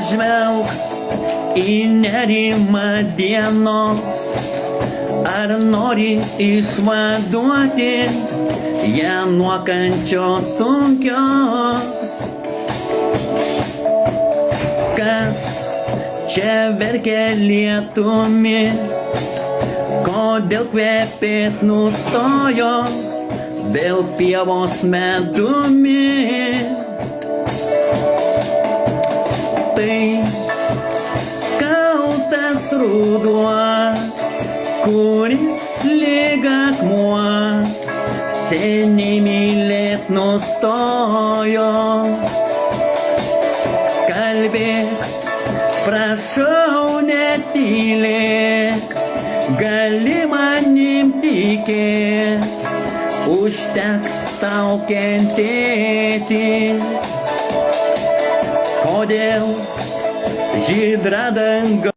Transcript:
pažvelk į nerimą dienos, ar nori išvaduoti ją nuo kančios sunkios. Kas čia verkia lietumi, kodėl kvepėt nustojo vėl pievos medumi? Tai kaltas ruduo, kuris lyg akmuo seniai mylėt nustojo. Kalbėk, prašau, netylėk, gali manim tikėt, užteks tau kentėti. Kodėl žydra danga